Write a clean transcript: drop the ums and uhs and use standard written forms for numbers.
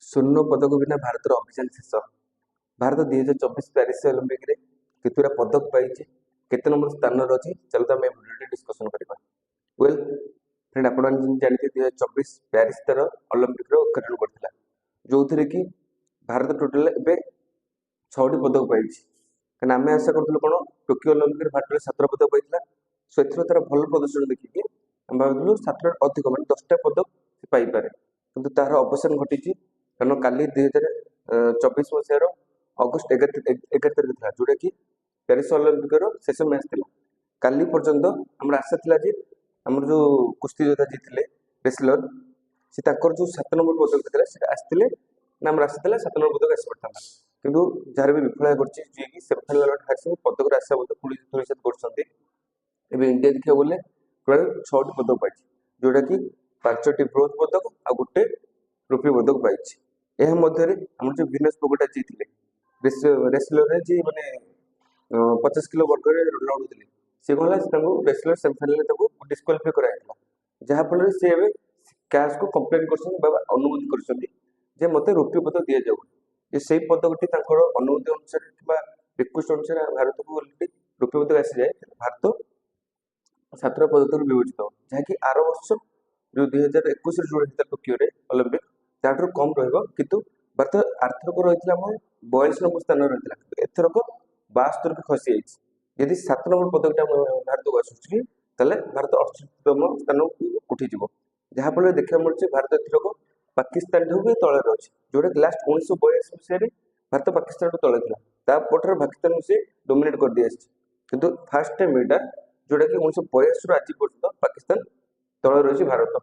स्वर्ण पदक बिना भारतर अभियान शेष। भारत 2024 प्यारिस ओलंपिक रे केतुरा पदक पाई केते नंबर स्थान अच्छी चलो आम भिडियो डिस्कसन करवा। वेल फ्रेंड आप जानते 2024 प्यारिस तार ओलंपिक उद्घाटन करता जो थे कि भारत टोटाल ए 6टी पदक पाई कहीं आम आशा करूँ कौन टोकियो ओलंपिक भारत 7 पदक पाई सो एथर तार भल प्रदर्शन देखिए आम भावुँ 7 अधिक मान 10टा पदक पाइपे कि तार अवसान घटी कारण काली 2024 मसीहार अगस्ट 11 तारीख था जोटा कि प्यारिस ओलंपिक शेष मैच था। काली पर्यंत आम आशा था कि आम जो कुश्ती योद्धा जीते रेसलर से जो 7 नंबर पदक था आसते ना आम आशा था 7 नंबर पदक आस पड़ता किंतु जार भी विफल कर सेमिफाइनाल हार पदक आशा धूलिसात कर इंडिया देखा बोले प्राय 6टी पदक पाई जोटा कि 5टी ब्रोंज पदक आ गोटे रुपी पदक पाई। यह मध्य आम जो भिन्नस फोगटा जीते रेसलर जी मैंने 50 किलो वर्ग लड़ुले सी कौन रेसलर सेमिफाइनाल डिस्क्वालीफाई कराइला जहाँफल सी कैश को कम्प्लेन कर अनुमति कर मत रुपी पदक दि जाऊ से पदकटी अनुमति अनुसार कि रिक्वेस्ट अनुसार भारत को अलरेडी रुपी पदक आसी जाए भारत 7 पदक विभजित हो जहाँकि आर वर्ष जो 2021 जो टोकियो ओलंपिक ताठू कम रु भारत आर्थरक रही 42 नंबर स्थान रही है एथरक 72 को खसी जाइए 7 नंबर पदकटा भारत को आसूँ भारत 68तम स्थान को उठीज जहाँफल देखा मिले भारत एथरक पाकिस्तान ठू भी तले अच्छे जोटा कि लास्ट 1982 मसीह भारत पाकिस्तान तले था पाकिस्तान से डोमिनेट कर दी किंतु फास्ट टाइम यहाँ जोटा कि 1982 आज पर्यटन पाकिस्तान तले रही भारत